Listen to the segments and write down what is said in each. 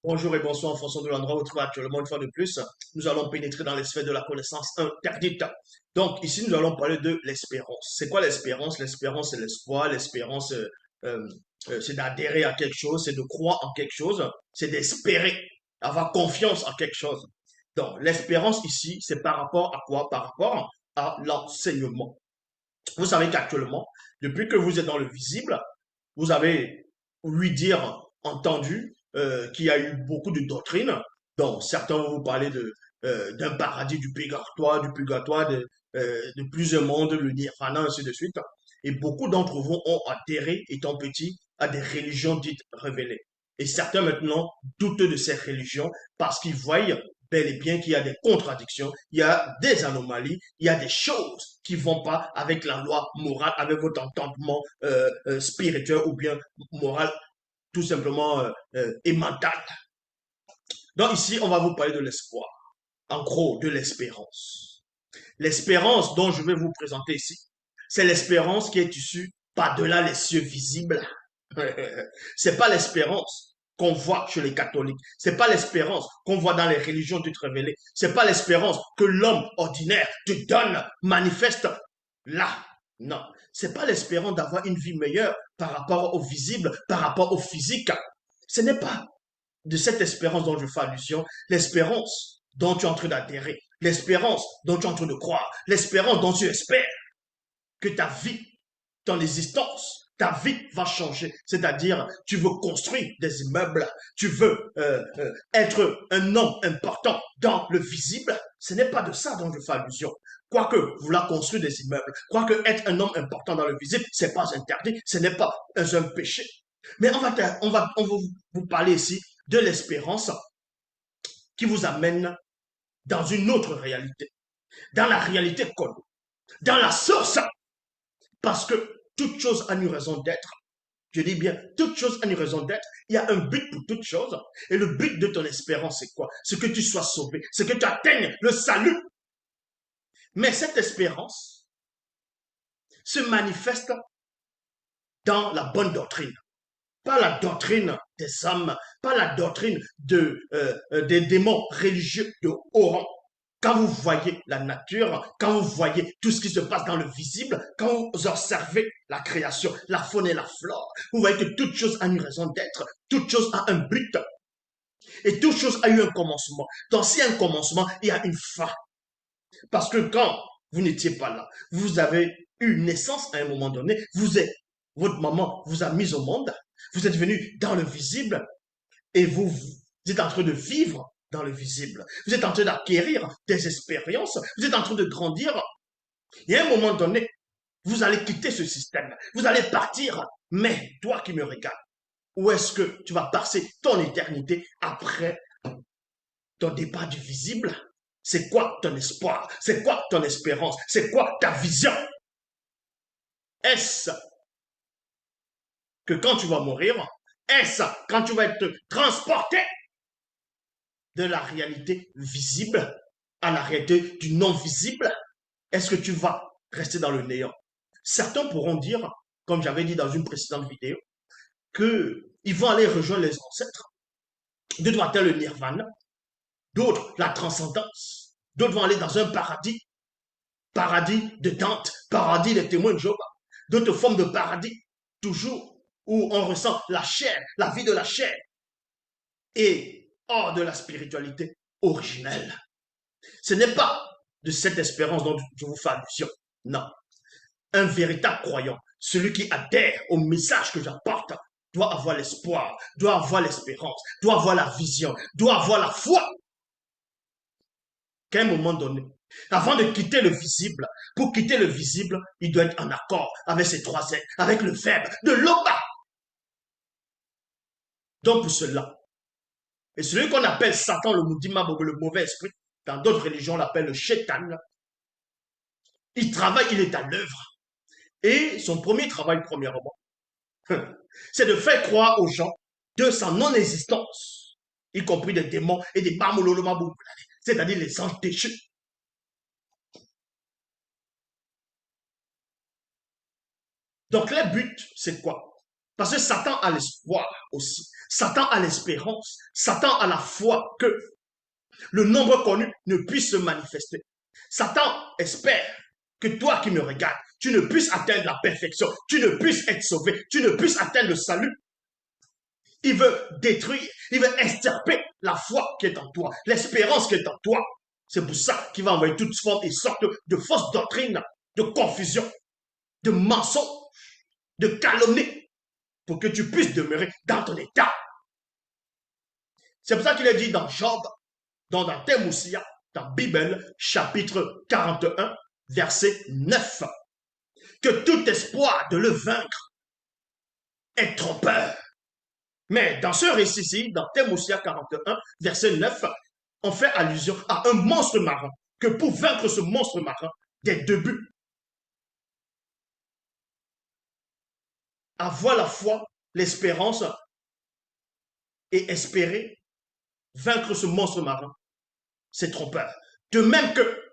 Bonjour et bonsoir en fonction de l'endroit où vous trouvez actuellement une fois de plus. Nous allons pénétrer dans les sphères de la connaissance interdite. Donc ici, nous allons parler de l'espérance. C'est quoi l'espérance? L'espérance, c'est l'espoir. L'espérance, euh, c'est d'adhérer à quelque chose, c'est de croire en quelque chose, c'est d'espérer, avoir confiance en quelque chose. Donc l'espérance ici, c'est par rapport à quoi? Par rapport à l'enseignement. Vous savez qu'actuellement, depuis que vous êtes dans le visible, vous avez, lui dire, entendu qu'il y a eu beaucoup de doctrines. Donc, certains vont vous parler d'un paradis, du purgatoire, de plusieurs mondes, le nirvana, ainsi de suite. Et beaucoup d'entre vous ont adhéré, étant petits, à des religions dites révélées. Et certains maintenant doutent de ces religions parce qu'ils voient bel et bien qu'il y a des contradictions, il y a des anomalies, il y a des choses qui vont pas avec la loi morale, avec votre entendement spirituel ou bien moral, tout simplement et mental. Donc ici, on va vous parler de l'espoir, en gros, de l'espérance. L'espérance dont je vais vous présenter ici, c'est l'espérance qui est issue par-delà les cieux visibles. C'est pas l'espérance qu'on voit chez les catholiques. C'est pas l'espérance qu'on voit dans les religions dites révélées. C'est pas l'espérance que l'homme ordinaire te donne, manifeste là. Non. C'est pas l'espérance d'avoir une vie meilleure par rapport au visible, par rapport au physique. Ce n'est pas de cette espérance dont je fais allusion, l'espérance dont tu es en train d'adhérer, l'espérance dont tu es en train de croire, l'espérance dont tu espères que ta vie, ton existence, ta vie va changer. C'est-à-dire, tu veux construire des immeubles, tu veux être un homme important dans le visible. Ce n'est pas de ça dont je fais allusion. Quoique vouloir construire des immeubles, quoique être un homme important dans le visible, c'est pas interdit, ce n'est pas un péché. Mais on va vous parler ici de l'espérance qui vous amène dans une autre réalité, dans la réalité connue, dans la source. Parce que toute chose a une raison d'être. Je dis bien, toute chose a une raison d'être. Il y a un but pour toute chose. Et le but de ton espérance, c'est quoi? C'est que tu sois sauvé. C'est que tu atteignes le salut. Mais cette espérance se manifeste dans la bonne doctrine. Pas la doctrine des hommes, pas la doctrine des démons religieux de haut rang. Quand vous voyez la nature, quand vous voyez tout ce qui se passe dans le visible, quand vous observez la création, la faune et la flore, vous voyez que toute chose a une raison d'être, toute chose a un but, et toute chose a eu un commencement. Donc s'il y a un commencement, il y a une fin. Parce que quand vous n'étiez pas là, vous avez eu naissance à un moment donné, votre maman vous a mis au monde, vous êtes venu dans le visible, et vous êtes en train de vivre dans le visible. Vous êtes en train d'acquérir des expériences. Vous êtes en train de grandir. Et à un moment donné, vous allez quitter ce système. Vous allez partir. Mais toi qui me regardes, où est-ce que tu vas passer ton éternité après ton départ du visible? C'est quoi ton espoir? C'est quoi ton espérance? C'est quoi ta vision? Est-ce que quand tu vas mourir, est-ce quand tu vas être transporté de la réalité visible à la réalité du non visible, est-ce que tu vas rester dans le néant? Certains pourront dire, comme j'avais dit dans une précédente vidéo, qu'ils vont aller rejoindre les ancêtres. D'autres vont atteindre le nirvana, d'autres la transcendance, d'autres vont aller dans un paradis, paradis de Dante, paradis des témoins de Jéhovah, d'autres formes de paradis, toujours où on ressent la chair, la vie de la chair, et hors de la spiritualité originelle. Ce n'est pas de cette espérance dont je vous fais allusion. Non. Un véritable croyant, celui qui adhère au message que j'apporte, doit avoir l'espoir, doit avoir l'espérance, doit avoir la vision, doit avoir la foi. Qu'à un moment donné, avant de quitter le visible, pour quitter le visible, il doit être en accord avec ses trois ailes, avec le verbe de l'Oba. Donc pour cela, et celui qu'on appelle Satan, le Moudima, le mauvais esprit, dans d'autres religions, on l'appelle le Shaitan, il travaille, il est à l'œuvre. Et son premier travail, premièrement, c'est de faire croire aux gens de sa non-existence, y compris des démons et des bamololomabou, c'est-à-dire les anges déchus. Donc, le but, c'est quoi? Parce que Satan a l'espoir aussi. Satan a l'espérance. Satan a la foi que le nombre connu ne puisse se manifester. Satan espère que toi qui me regardes, tu ne puisses atteindre la perfection, tu ne puisses être sauvé, tu ne puisses atteindre le salut. Il veut détruire, il veut extirper la foi qui est en toi, l'espérance qui est en toi. C'est pour ça qu'il va envoyer toutes sortes de fausses doctrines, de confusion, de mensonges, de calomnies, pour que tu puisses demeurer dans ton état. C'est pour ça qu'il est dit dans Job, dans Temoussia, dans Bible, chapitre 41, verset 9, que tout espoir de le vaincre est trompeur. Mais dans ce récit-ci, dans Temoussia 41, verset 9, on fait allusion à un monstre marin, que pour vaincre ce monstre marin, des deux buts. Avoir la foi, l'espérance et espérer vaincre ce monstre marin, c'est trompeur. De même que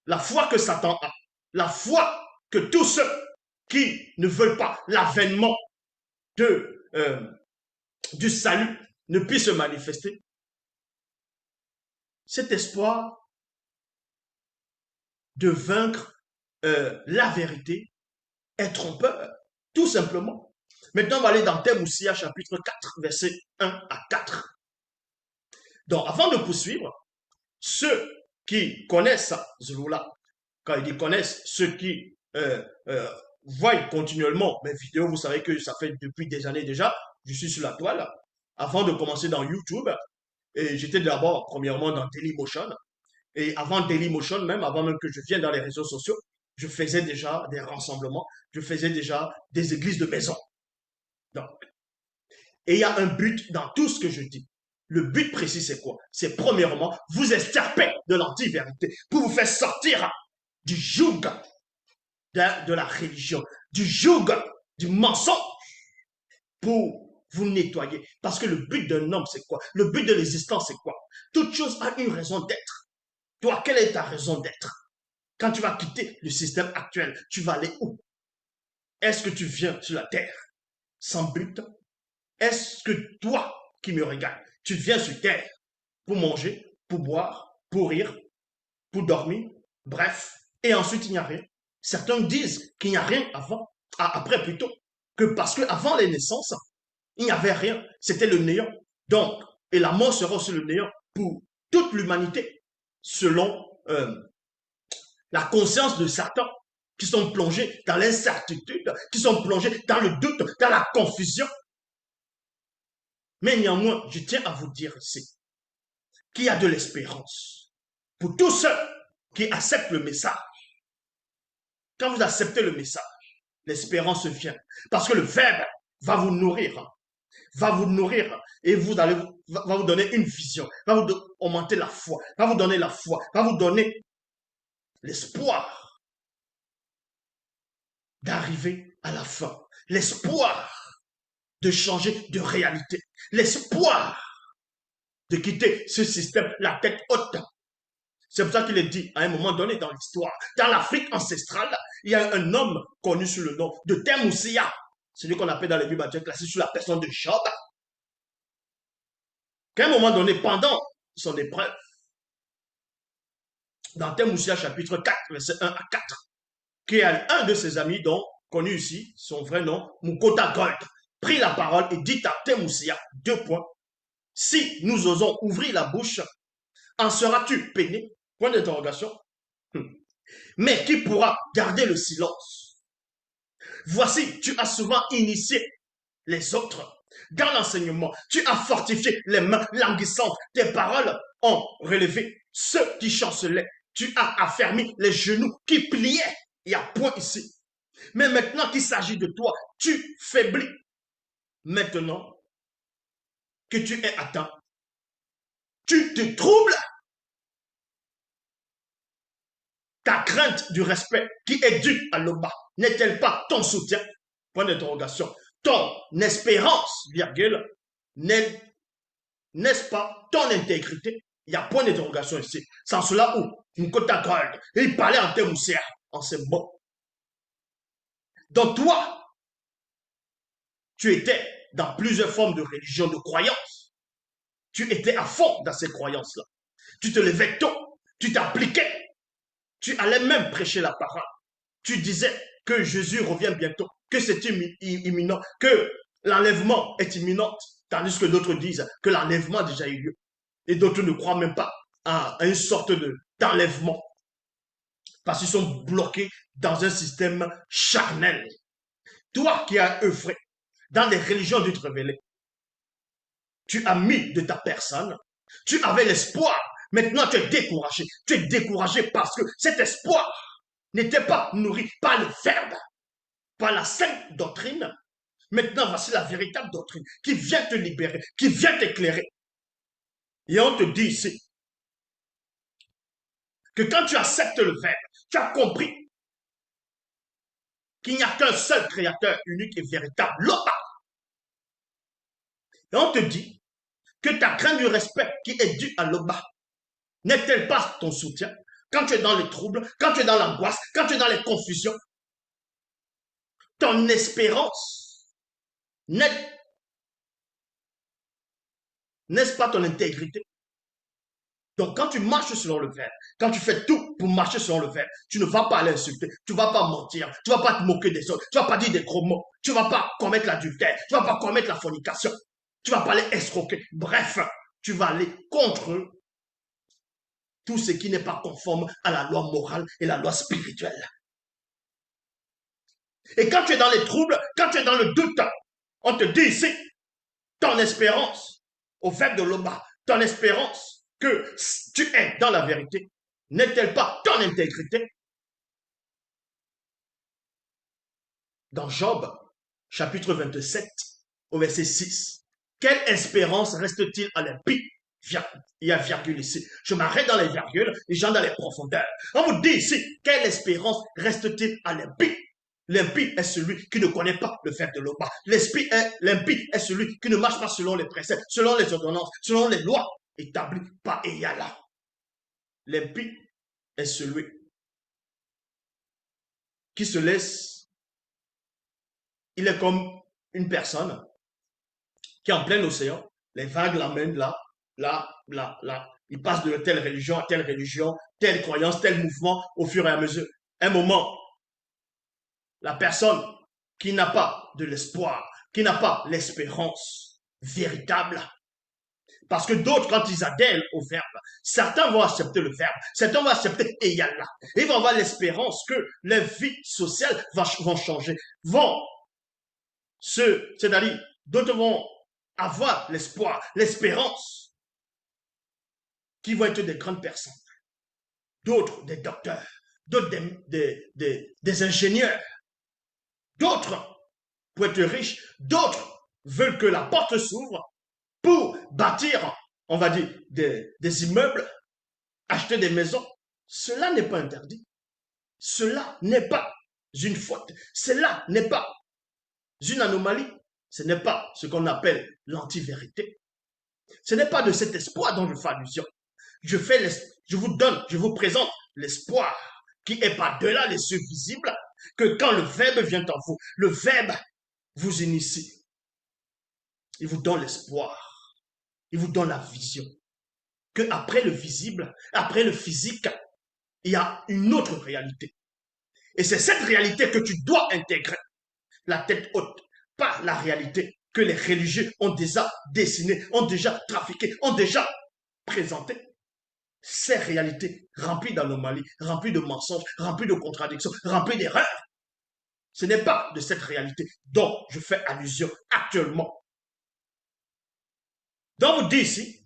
la foi que Satan a, la foi que tous ceux qui ne veulent pas l'avènement du salut ne puissent se manifester, cet espoir de vaincre la vérité est trompeur, tout simplement. Maintenant, on va aller dans Temoussia, chapitre 4, versets 1 à 4. Donc, avant de poursuivre, ceux qui connaissent Zulula, quand ils disent connaissent, ceux qui voient continuellement mes vidéos, vous savez que ça fait depuis des années déjà, je suis sur la toile. Avant de commencer dans YouTube, et j'étais d'abord, premièrement, dans Dailymotion. Et avant Dailymotion, même avant même que je vienne dans les réseaux sociaux, je faisais déjà des rassemblements, je faisais déjà des églises de maison. Donc, et il y a un but dans tout ce que je dis. Le but précis, c'est quoi? C'est premièrement, vous extirper de l'anti-vérité pour vous faire sortir du joug de la religion, du joug du mensonge pour vous nettoyer. Parce que le but d'un homme, c'est quoi? Le but de l'existence, c'est quoi? Toute chose a une raison d'être. Toi, quelle est ta raison d'être? Quand tu vas quitter le système actuel, tu vas aller où? Est-ce que tu viens sur la terre sans but? Est-ce que toi qui me regardes, tu viens sur terre pour manger, pour boire, pour rire, pour dormir, bref, et ensuite il n'y a rien. Certains disent qu'il n'y a rien avant, après plutôt, que parce qu'avant les naissances, il n'y avait rien, c'était le néant. Donc, et la mort sera aussi le néant pour toute l'humanité, selon la conscience de certains qui sont plongés dans l'incertitude, qui sont plongés dans le doute, dans la confusion. Mais néanmoins, je tiens à vous dire ici qu'il y a de l'espérance pour tous ceux qui acceptent le message. Quand vous acceptez le message, l'espérance vient. Parce que le Verbe va vous nourrir, et va vous donner une vision, va vous augmenter la foi, va vous donner la foi, va vous donner l'espoir d'arriver à la fin, l'espoir de changer de réalité, l'espoir de quitter ce système, la tête haute. C'est pour ça qu'il est dit, à un moment donné dans l'histoire, dans l'Afrique ancestrale, il y a un homme connu sous le nom de Temoussia, celui qu'on appelle dans les Bibles classé sous la personne de Job, qu'à un moment donné, pendant son épreuve, dans Temoussia chapitre 4, verset 1 à 4, qui est un de ses amis, dont, connu ici, son vrai nom, Mukota Gold, prit la parole et dit à Temoussia, deux points, si nous osons ouvrir la bouche, en seras-tu peiné? Point d'interrogation. Mais qui pourra garder le silence? Voici, tu as souvent initié les autres dans l'enseignement. Tu as fortifié les mains languissantes. Tes paroles ont relevé ceux qui chancelaient. Tu as affermi les genoux qui pliaient. Il y a point ici. Mais maintenant qu'il s'agit de toi, tu faiblis. Maintenant que tu es atteint, tu te troubles. Ta crainte du respect qui est due à l'Oba n'est-elle pas ton soutien? Point d'interrogation. Ton espérance, virgule, n'est-ce pas ton intégrité? Il y a point d'interrogation ici. Sans cela où Mukota Gold, il parlait en Temoussia, en ces mots. Donc toi, tu étais dans plusieurs formes de religion, de croyances. Tu étais à fond dans ces croyances-là. Tu te levais tôt, tu t'appliquais, tu allais même prêcher la parole. Tu disais que Jésus revient bientôt, que c'est imminent, que l'enlèvement est imminent, tandis que d'autres disent que l'enlèvement a déjà eu lieu. Et d'autres ne croient même pas à une sorte d'enlèvement, parce qu'ils sont bloqués dans un système charnel. Toi qui as œuvré dans les religions dites révélées, tu as mis de ta personne, tu avais l'espoir, maintenant tu es découragé. Tu es découragé parce que cet espoir n'était pas nourri par le verbe, par la sainte doctrine. Maintenant, voici la véritable doctrine qui vient te libérer, qui vient t'éclairer. Et on te dit ici que quand tu acceptes le verbe, tu as compris qu'il n'y a qu'un seul créateur unique et véritable, l'Oba. Et on te dit que ta crainte du respect qui est due à l'Oba n'est-elle pas ton soutien quand tu es dans les troubles, quand tu es dans l'angoisse, quand tu es dans les confusions? Ton espérance n'est-ce pas ton intégrité? Donc, quand tu marches selon le verbe, quand tu fais tout pour marcher selon le verbe, tu ne vas pas l'insulter, tu ne vas pas mentir, tu ne vas pas te moquer des autres, tu ne vas pas dire des gros mots, tu ne vas pas commettre l'adultère, tu ne vas pas commettre la fornication, tu ne vas pas les escroquer. Bref, tu vas aller contre tout ce qui n'est pas conforme à la loi morale et la loi spirituelle. Et quand tu es dans les troubles, quand tu es dans le doute, on te dit ici, ton espérance, au verbe de l'Oba, ton espérance que tu es dans la vérité, n'est-elle pas ton intégrité? Dans Job, chapitre 27, au verset 6, quelle espérance reste-t-il à l'impie? Il y a virgule ici. Je m'arrête dans les virgules et j'entre dans les profondeurs. On vous dit ici, quelle espérance reste-t-il à l'impie? L'impie est celui qui ne connaît pas le fait de l'Oba. L'impie est celui qui ne marche pas selon les préceptes, selon les ordonnances, selon les lois établies par Eyala. L'impie est celui qui se laisse. Il est comme une personne qui est en plein océan. Les vagues l'amènent là, là, là, là. Il passe de telle religion, telle croyance, tel mouvement au fur et à mesure. Un moment, la personne qui n'a pas de l'espoir, qui n'a pas l'espérance véritable. Parce que d'autres, quand ils adhèrent au verbe, certains vont accepter le verbe, certains vont accepter Eyala. Ils vont avoir l'espérance que les vies sociales vont changer, c'est-à-dire, d'autres vont avoir l'espoir, l'espérance, qui vont être des grandes personnes, d'autres des docteurs, d'autres des ingénieurs, d'autres pour être riches, d'autres veulent que la porte s'ouvre pour bâtir, on va dire, des immeubles, acheter des maisons. Cela n'est pas interdit. Cela n'est pas une faute. Cela n'est pas une anomalie. Ce n'est pas ce qu'on appelle l'anti-vérité. Ce n'est pas de cet espoir dont je fais allusion. Je vous présente l'espoir qui est par-delà les cieux visibles, que quand le Verbe vient en vous, le Verbe vous initie. Il vous donne l'espoir. Il vous donne la vision. Que après le visible, après le physique, il y a une autre réalité. Et c'est cette réalité que tu dois intégrer. La tête haute, pas la réalité que les religieux ont déjà dessinée, ont déjà trafiquée, ont déjà présentée. Ces réalités remplies d'anomalies, remplies de mensonges, remplies de contradictions, remplies d'erreurs. Ce n'est pas de cette réalité dont je fais allusion actuellement. Donc, vous dit ici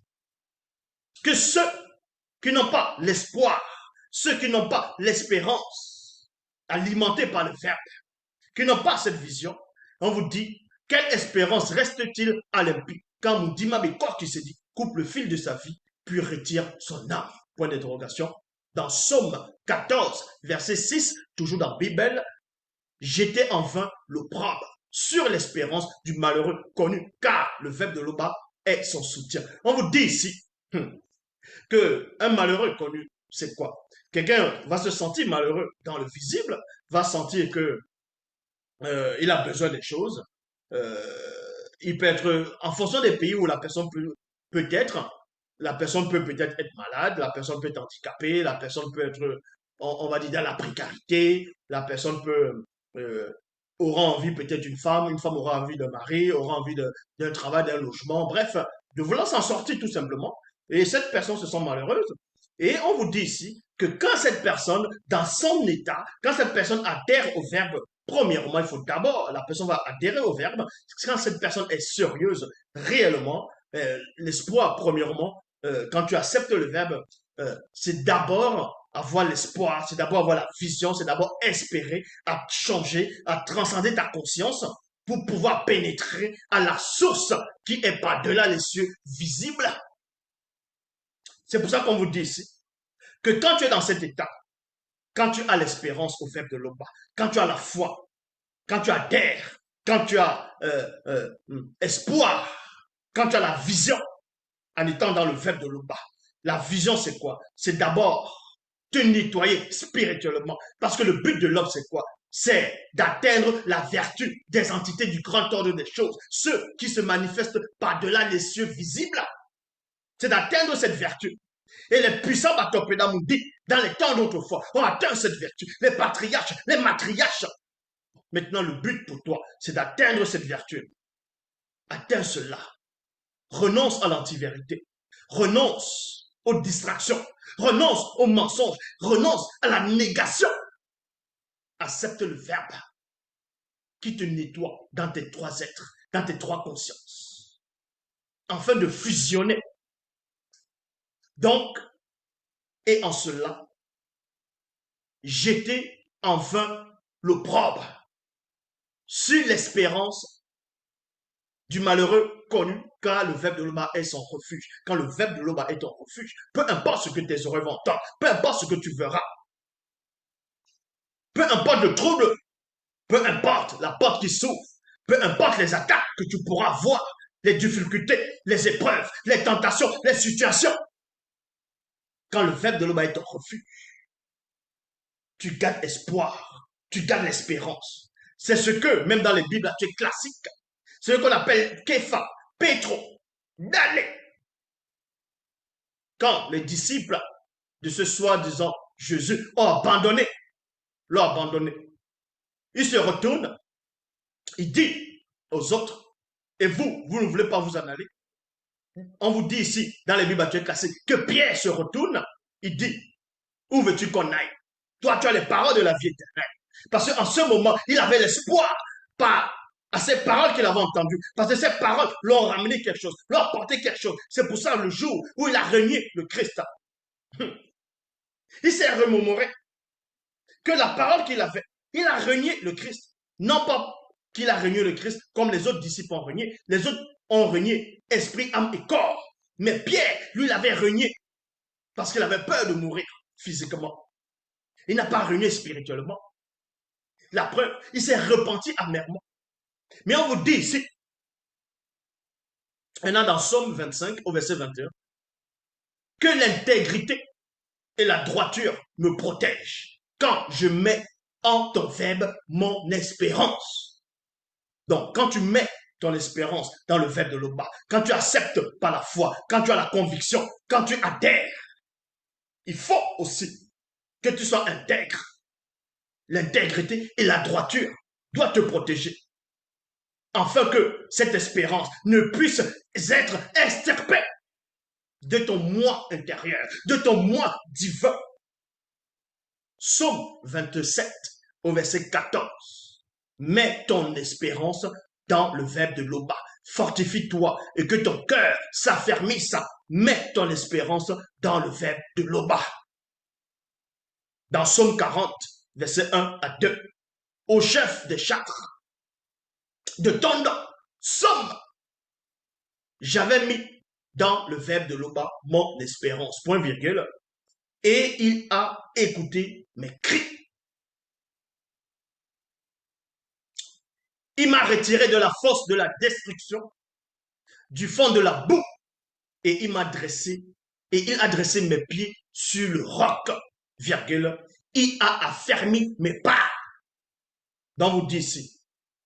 que ceux qui n'ont pas l'espoir, ceux qui n'ont pas l'espérance alimentée par le Verbe, qui n'ont pas cette vision, on vous dit, quelle espérance reste-t-il à l'impie quand Moudima Bekor qui se dit, coupe le fil de sa vie, puis retire son âme? Point d'interrogation. Dans Somme 14, verset 6, toujours dans Bible, jetez en vain l'opprobre sur l'espérance du malheureux connu, car le verbe de l'Oba est son soutien. On vous dit ici que un malheureux connu, c'est quoi? Quelqu'un va se sentir malheureux dans le visible, va sentir que il a besoin des choses, il peut être, en fonction des pays où la personne peut être, la personne peut peut-être être malade, la personne peut être handicapée, la personne peut être, on va dire, dans la précarité, la personne peut, euh, aura envie peut-être d'une femme, une femme aura envie d'un mari, aura envie d'un travail, d'un logement, bref, de vouloir s'en sortir tout simplement. Et cette personne se sent malheureuse. Et on vous dit ici que quand cette personne, dans son état, quand cette personne adhère au verbe, premièrement, il faut d'abord, la personne va adhérer au verbe, quand cette personne est sérieuse, réellement, l'espoir, premièrement, quand tu acceptes le verbe, c'est d'abord avoir l'espoir, c'est d'abord avoir la vision, c'est d'abord espérer à changer, à transcender ta conscience pour pouvoir pénétrer à la source qui est par-delà les cieux visibles. C'est pour ça qu'on vous dit ici que quand tu es dans cet état, quand tu as l'espérance au verbe de l'Oba, quand tu as la foi, quand tu adhères, quand tu as espoir, quand tu as la vision en étant dans le verbe de l'Oba. La vision, c'est quoi? C'est d'abord te nettoyer spirituellement. Parce que le but de l'homme, c'est quoi? C'est d'atteindre la vertu des entités du grand ordre des choses, ceux qui se manifestent par-delà les cieux visibles. C'est d'atteindre cette vertu. Et les puissants Batopédamoudi, dans les temps d'autrefois, ont atteint cette vertu. Les patriarches, les matriarches. Maintenant, le but pour toi, c'est d'atteindre cette vertu. Atteins cela. Renonce à l'antivérité. Renonce aux distractions. Renonce aux mensonges. Renonce à la négation. Accepte le verbe qui te nettoie dans tes trois êtres, dans tes trois consciences, afin de fusionner. Donc, et en cela, jeter enfin l'opprobre sur l'espérance du malheureux connu quand le verbe de l'Oba est son refuge. Quand le verbe de l'Oba est ton refuge, peu importe ce que tes oreilles vont entendre, peu importe ce que tu verras, peu importe le trouble, peu importe la porte qui s'ouvre, peu importe les attaques que tu pourras voir, les difficultés, les épreuves, les tentations, les situations, quand le verbe de l'Oba est ton refuge, tu gardes espoir, tu gardes l'espérance. C'est ce que, même dans les Bibles actuelles classiques, c'est ce qu'on appelle Képha, Pétro, d'aller. Quand les disciples de ce soi-disant Jésus l'ont abandonné, il se retourne, il dit aux autres, et vous ne voulez pas vous en aller? On vous dit ici, dans les Bibles actuelles classiques, que Pierre se retourne, il dit, où veux-tu qu'on aille? Toi, tu as les paroles de la vie éternelle. Parce qu'en ce moment, il avait l'espoir par à ces paroles qu'il avait entendues. Parce que ces paroles l'ont ramené quelque chose, l'ont apporté quelque chose. C'est pour ça, le jour où il a régné le Christ, il s'est remémoré que la parole qu'il avait, il a régné le Christ. Non pas qu'il a régné le Christ comme les autres disciples ont régné. Les autres ont régné esprit, âme et corps. Mais Pierre, lui, il avait régné parce qu'il avait peur de mourir physiquement. Il n'a pas régné spirituellement. La preuve, il s'est repenti amèrement. Mais on vous dit ici, maintenant dans Somme 25 au verset 21, que l'intégrité et la droiture me protègent quand je mets en ton verbe mon espérance. Donc, quand tu mets ton espérance dans le verbe de l'Oba, quand tu acceptes par la foi, quand tu as la conviction, quand tu adhères, il faut aussi que tu sois intègre. L'intégrité et la droiture doivent te protéger, afin que cette espérance ne puisse être extirpée de ton moi intérieur, de ton moi divin. Psaume 27 au verset 14. Mets ton espérance dans le verbe de l'Oba. Fortifie-toi et que ton cœur s'affermisse. Mets ton espérance dans le verbe de l'Oba. Dans Psaume 40, verset 1 à 2. Au chef des châtres de ton nom, Somme, j'avais mis dans le verbe de l'Oba mon espérance. Point virgule. Et il a écouté mes cris. Il m'a retiré de la fosse de la destruction, du fond de la boue, et il a dressé mes pieds sur le roc, virgule. Il a affermi mes pas. Donc vous dites ici,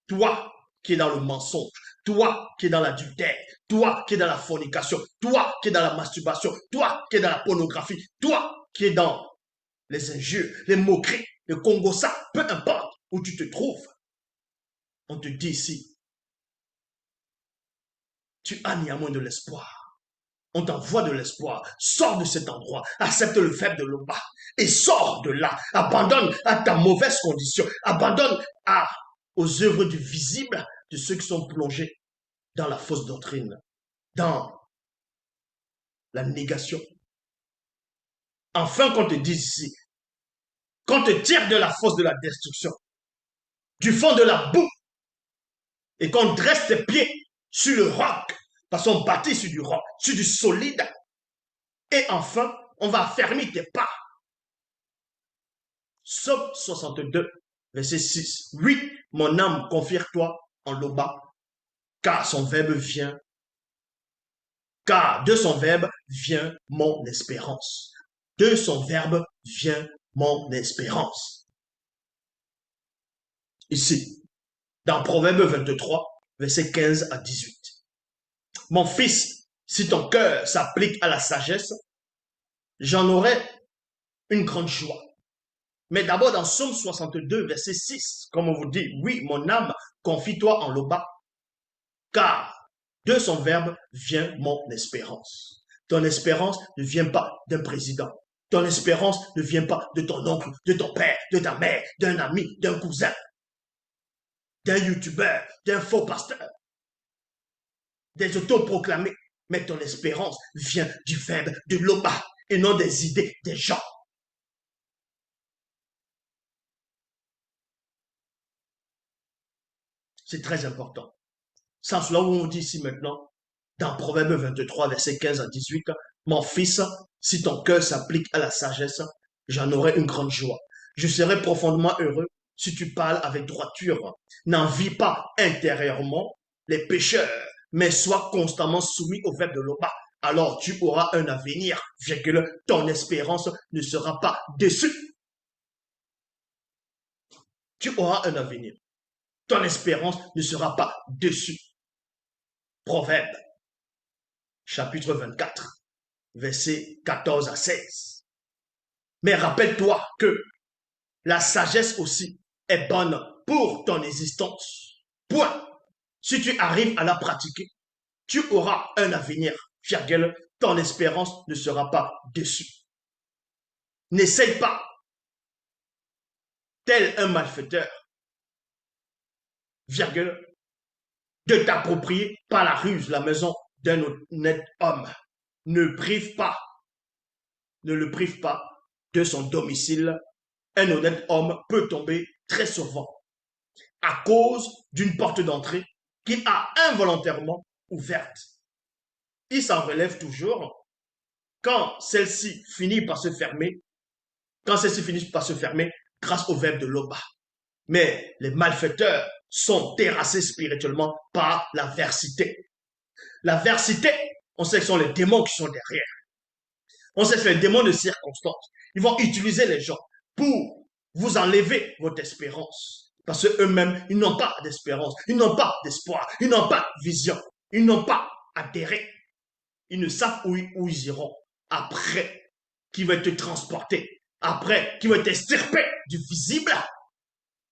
toi qui es dans le mensonge, toi qui es dans l'adultère, toi qui es dans la fornication, toi qui es dans la masturbation, toi qui es dans la pornographie, toi qui es dans les injures, les moqueries, le Congo, ça, peu importe où tu te trouves, on te dit ici, tu as néanmoins de l'espoir. On t'envoie de l'espoir. Sors de cet endroit. Accepte le fait de l'Oba. Et sors de là. Abandonne à ta mauvaise condition. Abandonne aux œuvres du visible de ceux qui sont plongés dans la fausse doctrine, dans la négation. Enfin qu'on te dise ici, qu'on te tire de la fosse de la destruction, du fond de la boue, et qu'on dresse tes pieds sur le roc, parce qu'on bâtit sur du roc, sur du solide. Et enfin, on va fermer tes pas. Psaume 62, verset 6. Oui, mon âme, confie-toi en l'Oba, car son verbe vient, car de son verbe vient mon espérance. De son verbe vient mon espérance. Ici, dans Proverbe 23, verset 15 à 18. Mon fils, si ton cœur s'applique à la sagesse, j'en aurai une grande joie. Mais d'abord dans Psaume 62, verset 6, comme on vous dit, oui, mon âme, confie-toi en l'Oba, car de son verbe vient mon espérance. Ton espérance ne vient pas d'un président. Ton espérance ne vient pas de ton oncle, de ton père, de ta mère, d'un ami, d'un cousin, d'un youtubeur, d'un faux pasteur, des autoproclamés. Mais ton espérance vient du verbe de l'Oba et non des idées des gens. C'est très important. Sans cela, on dit ici maintenant, dans Proverbe 23, verset 15 à 18, mon fils, si ton cœur s'applique à la sagesse, j'en aurai une grande joie. Je serai profondément heureux si tu parles avec droiture. N'envie pas intérieurement les pécheurs, mais sois constamment soumis au verbe de l'Oba. Alors tu auras un avenir, virgule, ton espérance ne sera pas déçue. Tu auras un avenir. Ton espérance ne sera pas déçue. Proverbe, chapitre 24, versets 14 à 16. Mais rappelle-toi que la sagesse aussi est bonne pour ton existence. Point. Si tu arrives à la pratiquer, tu auras un avenir, virgule, ton espérance ne sera pas déçue. N'essaye pas, tel un malfaiteur, virgule, de t'approprier par la ruse la maison d'un honnête homme. Ne le prive pas de son domicile. Un honnête homme peut tomber très souvent à cause d'une porte d'entrée qu'il a involontairement ouverte. Il s'en relève toujours quand celle-ci finit par se fermer, grâce au verbe de l'Oba. Mais les malfaiteurs sont terrassés spirituellement par l'adversité. L'adversité, on sait que ce sont les démons qui sont derrière. On sait que c'est les démons de circonstances. Ils vont utiliser les gens pour vous enlever votre espérance. Parce qu'eux-mêmes, ils n'ont pas d'espérance, ils n'ont pas d'espoir, ils n'ont pas de vision, ils n'ont pas adhéré. Ils ne savent où ils iront après, qui va te transporter, après, qui va t'extirper du visible.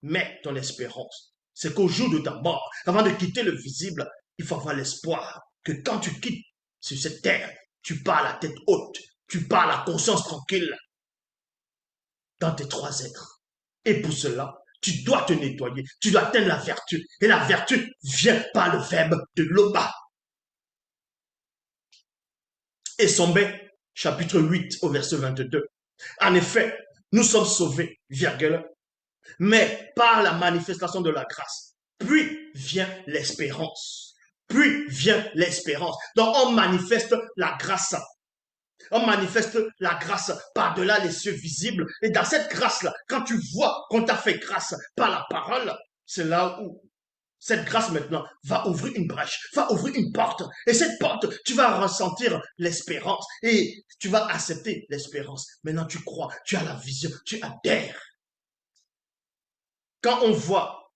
Mais ton espérance, c'est qu'au jour de ta mort, avant de quitter le visible, il faut avoir l'espoir que quand tu quittes sur cette terre, tu pars la tête haute, tu pars la conscience tranquille dans tes trois êtres. Et pour cela, tu dois te nettoyer, tu dois atteindre la vertu. Et la vertu vient par le verbe de l'Oba. Et Sombé, chapitre 8 au verset 22. En effet, nous sommes sauvés, virgule, mais par la manifestation de la grâce. Puis vient l'espérance. Puis vient l'espérance. Donc on manifeste la grâce. On manifeste la grâce par-delà les cieux visibles. Et dans cette grâce-là, quand tu vois qu'on t'a fait grâce par la parole, c'est là où cette grâce maintenant va ouvrir une brèche, va ouvrir une porte. Et cette porte, tu vas ressentir l'espérance et tu vas accepter l'espérance. Maintenant, tu crois, tu as la vision, tu adhères. Quand on voit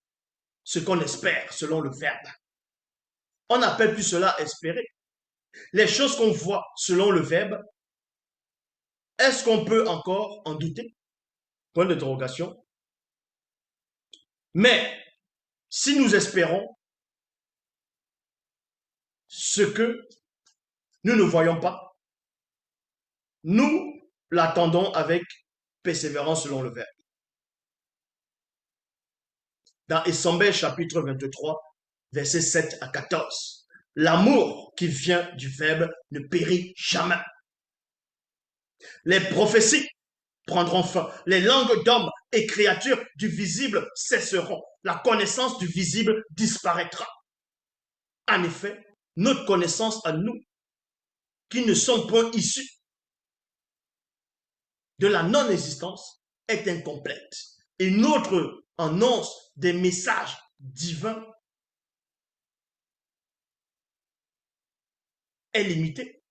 ce qu'on espère selon le verbe. On n'appelle plus cela espérer. Les choses qu'on voit selon le verbe, est-ce qu'on peut encore en douter? Point d'interrogation. Mais si nous espérons ce que nous ne voyons pas, nous l'attendons avec persévérance selon le verbe. Dans Essambé chapitre 23, versets 7 à 14, l'amour qui vient du verbe ne périt jamais. Les prophéties prendront fin. Les langues d'hommes et créatures du visible cesseront. La connaissance du visible disparaîtra. En effet, notre connaissance à nous, qui ne sommes point issus de la non-existence, est incomplète. Et notre annonce des messages divins est limitée.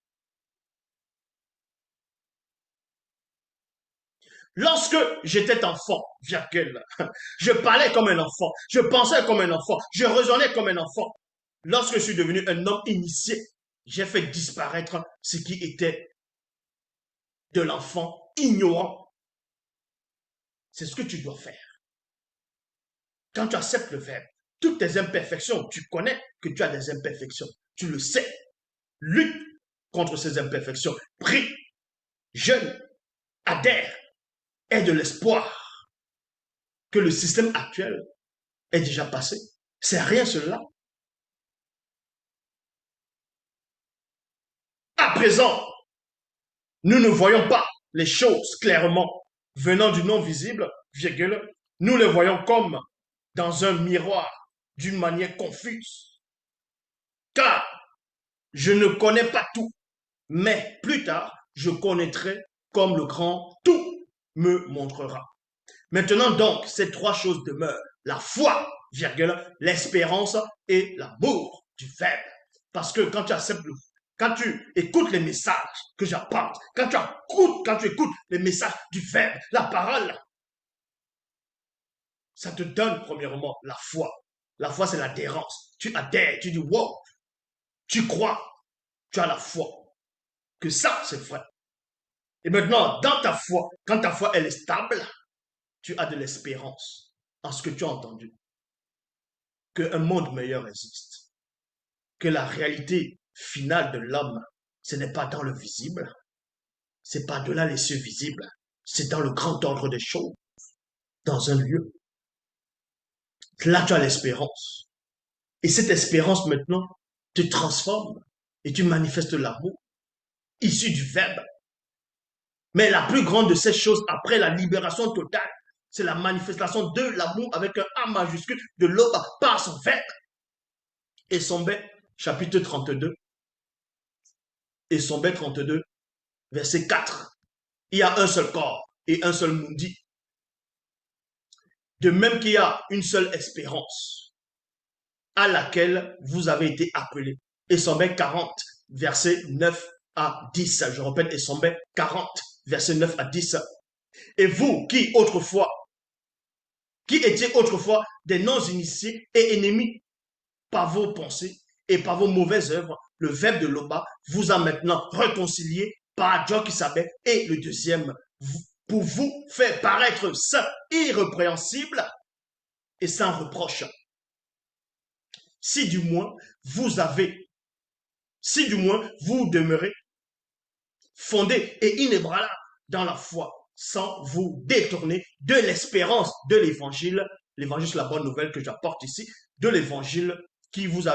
Lorsque j'étais enfant, je parlais comme un enfant, je pensais comme un enfant, je raisonnais comme un enfant. Lorsque je suis devenu un homme initié, j'ai fait disparaître ce qui était de l'enfant ignorant. C'est ce que tu dois faire. Quand tu acceptes le verbe, toutes tes imperfections, tu connais que tu as des imperfections, tu le sais. Lutte contre ces imperfections. Prie, jeûne, adhère, aie de l'espoir que le système actuel est déjà passé. C'est rien cela. À présent, nous ne voyons pas les choses clairement venant du non visible, virgule, nous les voyons comme dans un miroir d'une manière confuse. Car je ne connais pas tout, mais plus tard, je connaîtrai comme le grand tout me montrera. Maintenant donc, ces trois choses demeurent. La foi, virgule, l'espérance et l'amour du verbe. Parce que quand tu acceptes quand tu écoutes les messages que j'apporte, quand tu écoutes les messages du verbe, la parole, ça te donne premièrement la foi. La foi, c'est l'adhérence. Tu adhères, tu dis wow, tu crois, tu as la foi. Que ça, c'est vrai. Et maintenant, dans ta foi, quand ta foi elle est stable, tu as de l'espérance en ce que tu as entendu. Qu'un monde meilleur existe. Que la réalité finale de l'homme, ce n'est pas dans le visible, c'est pas de là les cieux visibles, c'est dans le grand ordre des choses, dans un lieu. Là, tu as l'espérance. Et cette espérance maintenant te transforme et tu manifestes l'amour issu du verbe. Mais la plus grande de ces choses après la libération totale, c'est la manifestation de l'amour avec un A majuscule de l'homme par son verbe. Et Sombet, chapitre 32, et Sombet 32, verset 4. Il y a un seul corps et un seul mundi. De même qu'il y a une seule espérance à laquelle vous avez été appelés. Et Sombet 40, verset 9 à 10. Je répète, et Sombet 40, verset 9 à 10. Et vous qui étiez autrefois des non-initiés et ennemis par vos pensées et par vos mauvaises œuvres, le verbe de l'Oba vous a maintenant réconcilié par Djokisabé et le deuxième, pour vous faire paraître saint, irrépréhensible et sans reproche. Si du moins vous demeurez fondé et inébranlable dans la foi, sans vous détourner de l'espérance de l'évangile. L'évangile, c'est la bonne nouvelle que j'apporte ici, de l'évangile que vous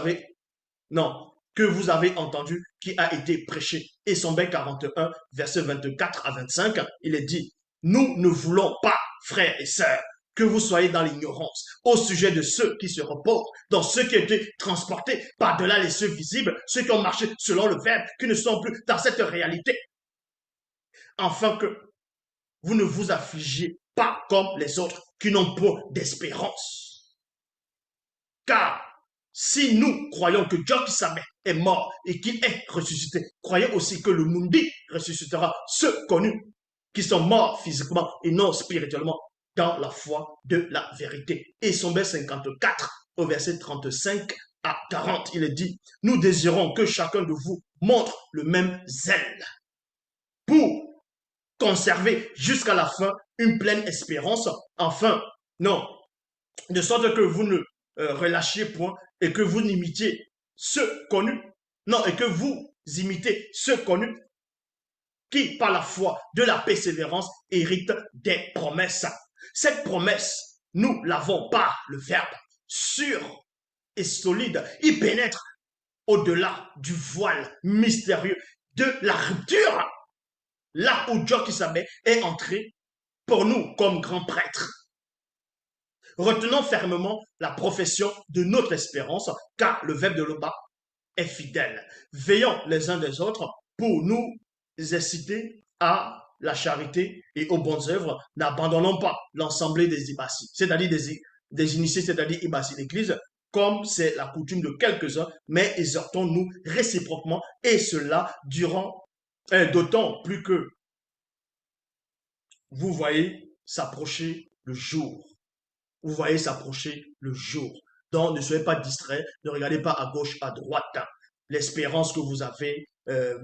avez entendu, qui a été prêché. Et Sombet 41, verset 24 à 25, il est dit, nous ne voulons pas, frères et sœurs, que vous soyez dans l'ignorance au sujet de ceux qui se reposent, dans ceux qui ont été transportés par-delà les cieux visibles, ceux qui ont marché selon le verbe, qui ne sont plus dans cette réalité, afin que vous ne vous affligiez pas comme les autres qui n'ont point d'espérance. Car si nous croyons que Djokisabé est mort et qu'il est ressuscité, croyez aussi que le Mundi ressuscitera ceux connus qui sont morts physiquement et non spirituellement dans la foi de la vérité. Et Sombet 54, au verset 35 à 40, il est dit, nous désirons que chacun de vous montre le même zèle pour conserver jusqu'à la fin une pleine espérance. Enfin, non, de sorte que vous ne relâchiez point et que vous imitiez ceux connus. Non, et que vous imitez ceux connus qui, par la foi de la persévérance, héritent des promesses. Cette promesse, nous l'avons par le Verbe sûr et solide. Il pénètre au-delà du voile mystérieux de la rupture. Là où Dieu qui s'appelle est entré pour nous comme grand prêtre. Retenons fermement la profession de notre espérance, car le Verbe de l'Oba est fidèle. Veillons les uns des autres pour nous inciter à la charité et aux bonnes œuvres. N'abandonnons pas l'ensemble des ibassis, c'est-à-dire des initiés, c'est-à-dire ibassis l'Église, comme c'est la coutume de quelques-uns, mais exhortons-nous réciproquement, et cela durant, d'autant plus que vous voyez s'approcher le jour. Vous voyez s'approcher le jour. Donc, ne soyez pas distraits, ne regardez pas à gauche, à droite. L'espérance que vous avez,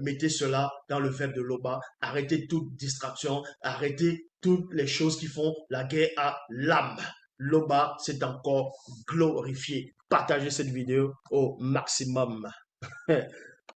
mettez cela dans le verbe de l'Oba. Arrêtez toute distraction, arrêtez toutes les choses qui font la guerre à l'âme. L'Oba, c'est encore glorifié. Partagez cette vidéo au maximum.